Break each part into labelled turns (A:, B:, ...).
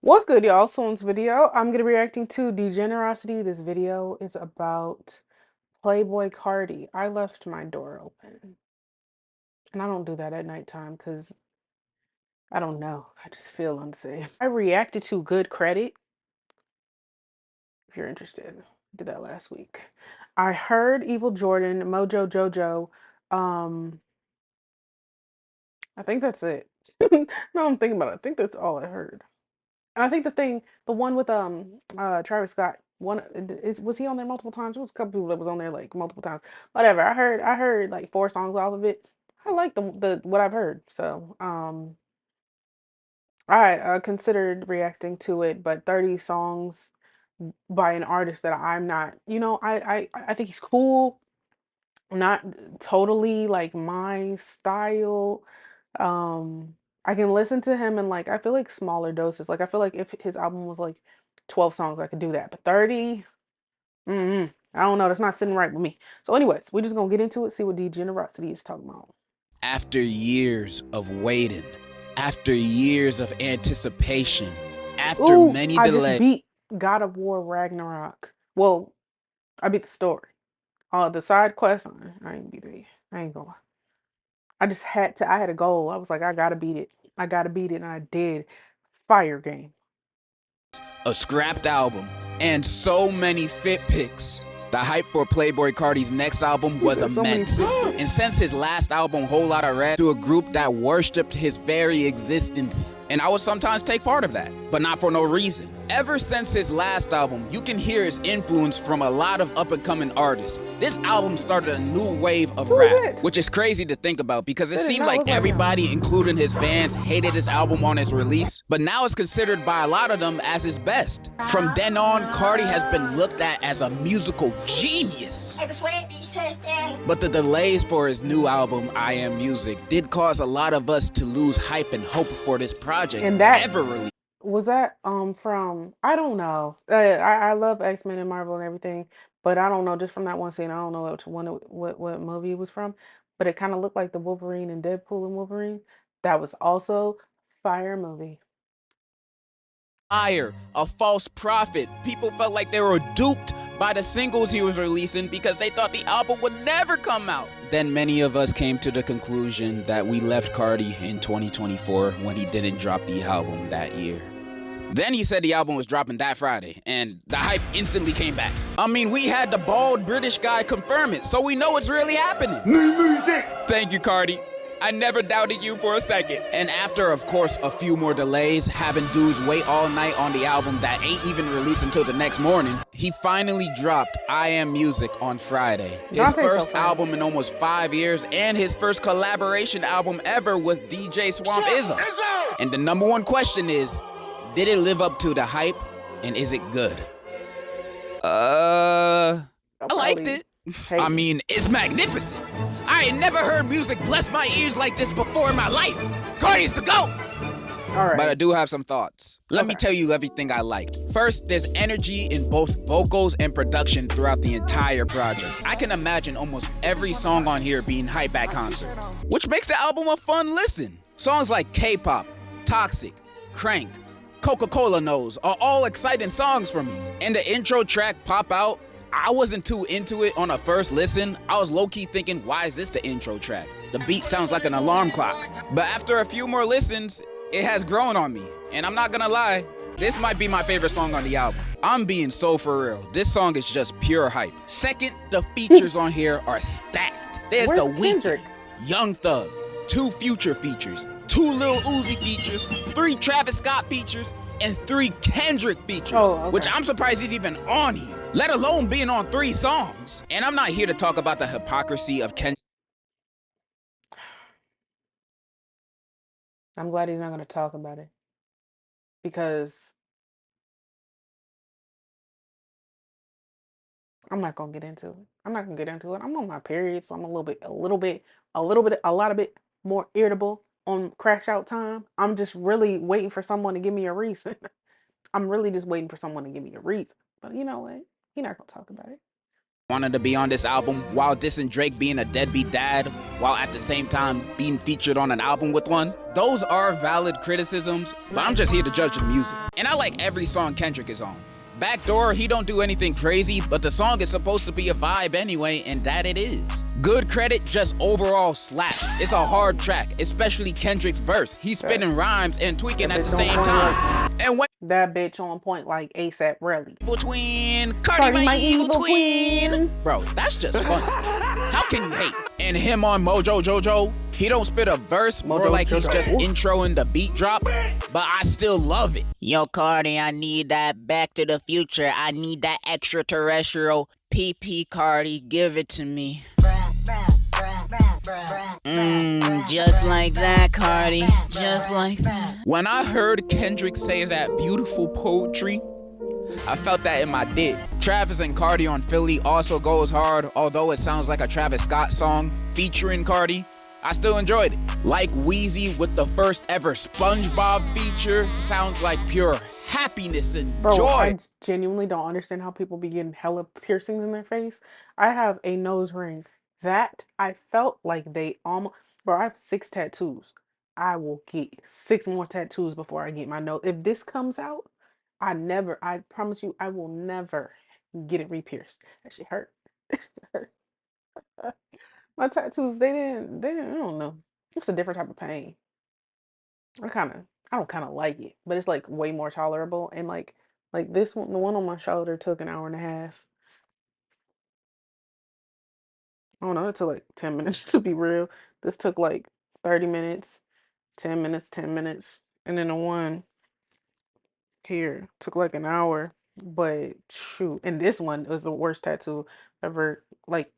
A: What's good, y'all? So in this video, I'm gonna be reacting to DEGENOROCITY. This video is about Playboi Carti. I left my door open. And I don't do that at nighttime because I don't know. I just feel unsafe. I reacted to Good Credit, if you're interested. I did that last week. I heard Evil Jordan, Mojo Jojo. I think that's it. No, I'm thinking about it. I think that's all I heard. And I think the one with Travis Scott, was he on there multiple times? There was a couple people that was on there like multiple times. Whatever. I heard like 4 songs off of it. I like the what I've heard. So I considered reacting to it, but 30 songs by an artist that I'm not, I think he's cool, not totally like my style. Um, I can listen to him in like I feel like smaller doses. Like I feel like if his album was like 12 songs, I could do that. But 30, I don't know. That's not sitting right with me. So, anyways, we're just gonna get into it, see what DEGENOROCITY is talking about.
B: After years of waiting, after years of anticipation, after
A: Ooh,
B: many
A: I just
B: delays.
A: beat God of War Ragnarok. Well, I beat the story. The side quest, I ain't beat it. I ain't gonna lie. I just had to. I had a goal. I was like, I gotta beat it. I gotta beat it, and I did. Fire game.
B: A scrapped album, and so many fit pics. The hype for Playboi Carti's next album was immense. And since his last album, Whole Lotta Red, to a group that worshipped his very existence. And I would sometimes take part of that, but not for no reason. Ever since his last album, you can hear his influence from a lot of up-and-coming artists. This album started a new wave of rap, which is crazy to think about because it seemed like everybody, including his fans, hated his album on its release, but now it's considered by a lot of them as his best. From then on, Carti has been looked at as a musical genius. But the delays for his new album, I Am Music, did cause a lot of us to lose hype and hope for this project
A: And that
B: ever released.
A: Was that from, I don't know. I love X-Men and Marvel and everything, but I don't know, just from that one scene, I don't know what movie it was from, but it kind of looked like the Wolverine and Deadpool and Wolverine. That was also fire movie.
B: A false prophet. People felt like they were duped by the singles he was releasing because they thought the album would never come out. Then many of us came to the conclusion that we left Carti in 2024 when he didn't drop the album that year. Then he said the album was dropping that Friday, and the hype instantly came back. I mean, we had the bald British guy confirm it, so we know it's really happening. New music! Thank you, Carti. I never doubted you for a second. And after, of course, a few more delays, having dudes wait all night on the album that ain't even released until the next morning, he finally dropped I Am Music on Friday. His first album in almost 5 years, and his first collaboration album ever with DJ Swamp Izzo. And the number one question is, did it live up to the hype, and is it good? I liked it. I mean, it's magnificent. I ain't never heard music bless my ears like this before in my life. Carti's the GOAT! Alright. But I do have some thoughts. Let me tell you everything I liked. First, there's energy in both vocals and production throughout the entire project. I can imagine almost every song on here being hype at concerts, which makes the album a fun listen. Songs like K-Pop, Toxic, Crank, Coca-Cola Knows are all exciting songs for me. And the intro track, Pop Out, I wasn't too into it on a first listen. I was low-key thinking, why is this the intro track? The beat sounds like an alarm clock. But after a few more listens, it has grown on me. And I'm not gonna lie, this might be my favorite song on the album. I'm being so for real. This song is just pure hype. Second, the features on here are stacked. There's The Weeknd, Young Thug, 2 Future features, 2 Lil Uzi features, 3 Travis Scott features, and 3 Kendrick features, which I'm surprised he's even on here, let alone being on 3 songs. And I'm not here to talk about the hypocrisy of Kendrick.
A: I'm glad he's not going to talk about it because I'm not going to get into it. I'm not going to get into it. I'm on my period, so I'm a lot of bit more irritable on crash out time. I'm just really waiting for someone to give me a reason. I'm really just waiting for someone to give me a reason. But you know what? He's not going to talk about it.
B: wanted to be on this album while dissing Drake being a deadbeat dad, while at the same time being featured on an album with one. Those are valid criticisms, but I'm just here to judge the music. And I like every song Kendrick is on. Backdoor, he don't do anything crazy, but the song is supposed to be a vibe anyway, and that it is. Good Credit just overall slaps. It's a hard track, especially Kendrick's verse. He's spitting rhymes and tweaking at the same time. And when
A: that bitch on point like ASAP Rally.
B: Between Carti, my evil twin. Bro, that's just funny. How can you hate? And him on Mojo Jojo, he don't spit a verse, more like he's just introing the beat drop, but I still love it.
C: Yo, Carti, I need that Back to the Future. I need that extraterrestrial PP, Carti. Give it to me. Just like that, Carti. Just like that.
B: When I heard Kendrick say that beautiful poetry, I felt that in my dick. Travis and Carti on Philly also goes hard, although it sounds like a Travis Scott song featuring Carti. I still enjoyed it. Like Wheezy with the first ever SpongeBob feature, sounds like pure happiness and joy.
A: I genuinely don't understand how people be getting hella piercings in their face. I have a nose ring that I felt like they almost, bro, I have 6 tattoos. I will get 6 more tattoos before I get my nose. If this comes out, I promise you, I will never get it re-pierced. That shit hurt. That shit hurt. My tattoos, they didn't, I don't know. It's a different type of pain. I don't kind of like it, but it's like way more tolerable. And like this one, the one on my shoulder took an hour and a half. I don't know, it took like 10 minutes to be real. This took like 30 minutes, 10 minutes, 10 minutes. And then the one here took like an hour. But shoot, and this one was the worst tattoo ever, like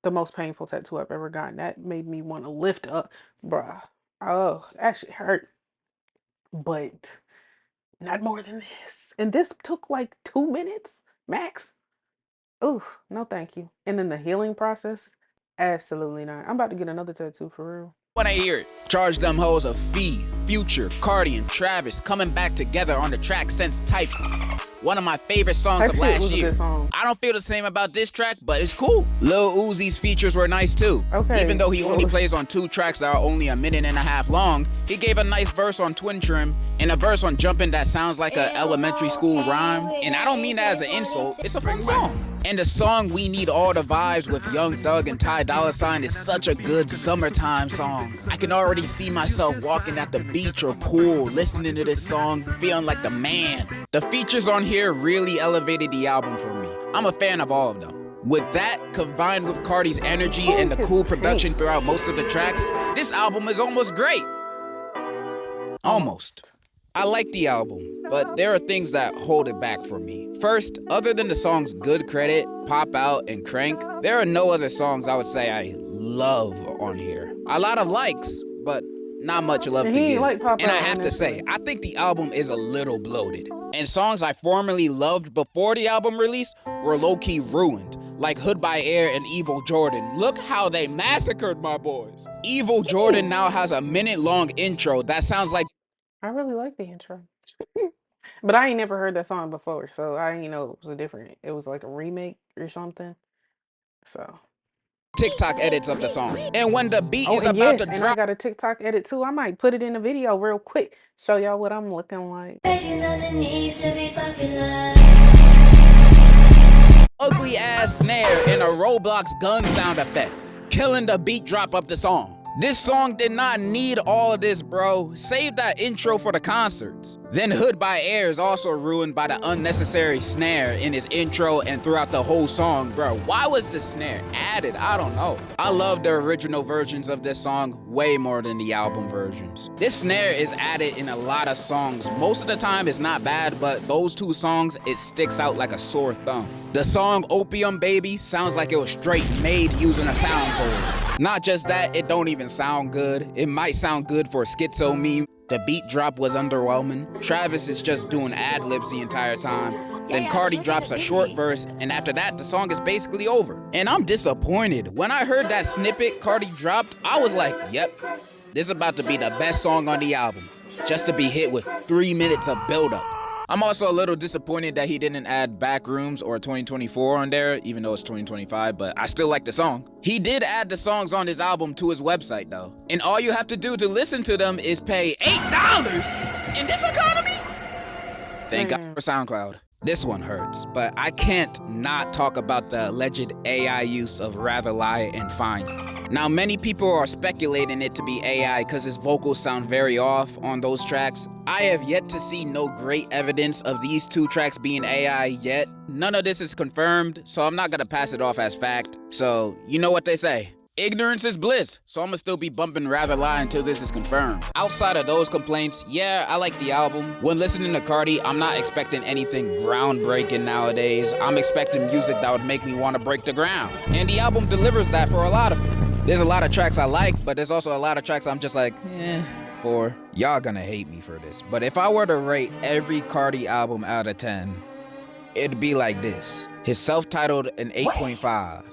A: the most painful tattoo I've ever gotten. That made me want to lift up, bruh. Oh, that shit hurt. But not more than this. And this took like 2 minutes max. Oof, no thank you. And then the healing process, absolutely not. I'm about to get another tattoo for real.
B: When I hear it, charge them hoes of Fee, Future, Carti, and Travis coming back together on the track Sense Type. One of my favorite songs of last year. I don't feel the same about this track, but it's cool. Lil Uzi's features were nice too.
A: Okay.
B: Even though he only plays on 2 tracks that are only a minute and a half long, he gave a nice verse on Twin Trim and a verse on Jumpin' that sounds like an elementary school rhyme. And I don't mean that as an insult, it's a fun song. And the song We Need All the Vibes with Young Thug and Ty Dolla $ign is such a good summertime song. I can already see myself walking at the beach or pool, listening to this song, feeling like the man. The features on here really elevated the album for me. I'm a fan of all of them. With that, combined with Carti's energy and the cool production throughout most of the tracks, this album is almost great. Almost. I like the album, but there are things that hold it back for me. First, other than the songs Good Credit, Pop Out, and Crank, there are no other songs I would say I love on here. A lot of likes, but not much love to give. And I have to say, I think the album is a little bloated. And songs I formerly loved before the album release were low-key ruined, like Hood by Air and Evil Jordan. Look how they massacred my boys. Evil Jordan now has a minute-long intro that sounds like...
A: I really like the intro. But I ain't never heard that song before, so I didn't know it was like a remake or something. So
B: TikTok edits of the song. And when the beat is about to drop...
A: and I got a TikTok edit too. I might put it in a video real quick. Show y'all what I'm looking like.
B: Ugly ass snare and a Roblox gun sound effect, killing the beat drop of the song. This song did not need all of this, bro. Save that intro for the concerts. Then Hood by Air is also ruined by the unnecessary snare in his intro and throughout the whole song, bro. Why was the snare added? I don't know. I love the original versions of this song way more than the album versions. This snare is added in a lot of songs. Most of the time it's not bad, but those 2 songs, it sticks out like a sore thumb. The song Opium Baby sounds like it was straight made using a soundboard. Not just that, it don't even sound good. It might sound good for a schizo meme. The beat drop was underwhelming. Travis is just doing ad-libs the entire time. Then Carti drops a short verse, and after that, the song is basically over. And I'm disappointed. When I heard that snippet Carti dropped, I was like, yep, this is about to be the best song on the album. Just to be hit with 3 minutes of buildup. I'm also a little disappointed that he didn't add Backrooms or 2024 on there, even though it's 2025, but I still like the song. He did add the songs on his album to his website though. And all you have to do to listen to them is pay $8 in this economy? Thank God for SoundCloud. This one hurts, but I can't not talk about the alleged AI use of Rather Lie and Fine. Now, many people are speculating it to be AI because his vocals sound very off on those tracks. I have yet to see no great evidence of these two tracks being AI yet. None of this is confirmed, so I'm not gonna pass it off as fact. So, you know what they say. Ignorance is bliss, so I'm gonna still be bumping Rather Lie until this is confirmed. Outside of those complaints, yeah, I like the album. When listening to Carti, I'm not expecting anything groundbreaking nowadays. I'm expecting music that would make me want to break the ground. And the album delivers that for a lot of it. There's a lot of tracks I like, but there's also a lot of tracks I'm just like, for. Y'all gonna hate me for this, but if I were to rate every Carti album out of 10, it'd be like this. His self-titled an 8.5.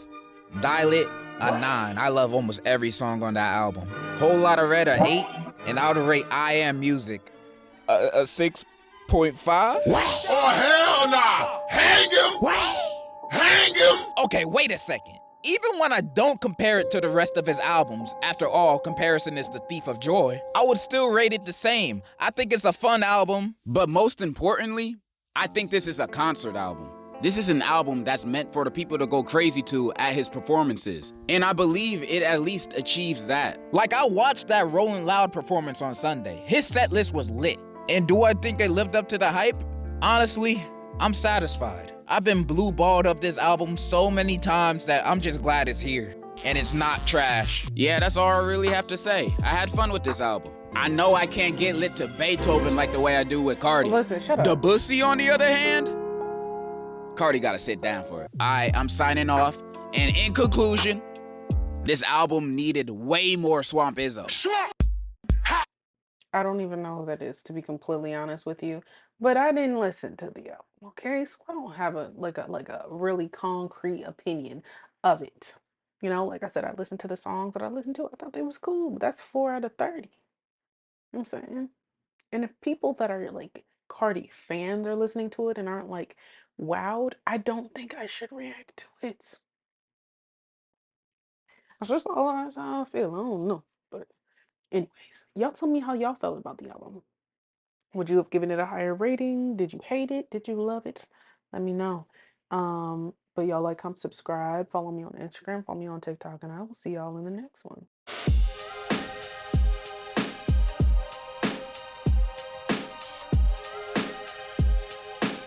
B: Dial It, a 9. I love almost every song on that album. Whole Lotta Red, a 8. And I would rate I Am Music a 6.5.
D: Oh, hell nah! Hang him! Hang him!
B: Okay, wait a second. Even when I don't compare it to the rest of his albums, after all, comparison is the thief of joy, I would still rate it the same. I think it's a fun album, but most importantly, I think this is a concert album. This is an album that's meant for the people to go crazy to at his performances. And I believe it at least achieves that. Like, I watched that Rolling Loud performance on Sunday. His set list was lit. And do I think it lived up to the hype? Honestly, I'm satisfied. I've been blue-balled up this album so many times that I'm just glad it's here. And it's not trash. Yeah, that's all I really have to say. I had fun with this album. I know I can't get lit to Beethoven like the way I do with Carti.
A: Listen, shut up.
B: The Bussy, on the other hand, Carti gotta sit down for it. I'm signing off. And in conclusion, this album needed way more Swamp Izzo.
A: I don't even know who that is, to be completely honest with you. But I didn't listen to the album, okay? So I don't have a really concrete opinion of it. You know, like I said, I listened to the songs that I listened to. I thought they was cool, but that's 4 out of 30. You know what I'm saying? And if people that are like Cardi fans are listening to it and aren't like wowed, I don't think I should react to it. That's just how I feel. I don't know. But anyways, y'all tell me how y'all felt about the album. Would you have given it a higher rating? Did you hate it? Did you love it? Let me know. But y'all like, comment, subscribe, follow me on Instagram, follow me on TikTok, and I will see y'all in the next one.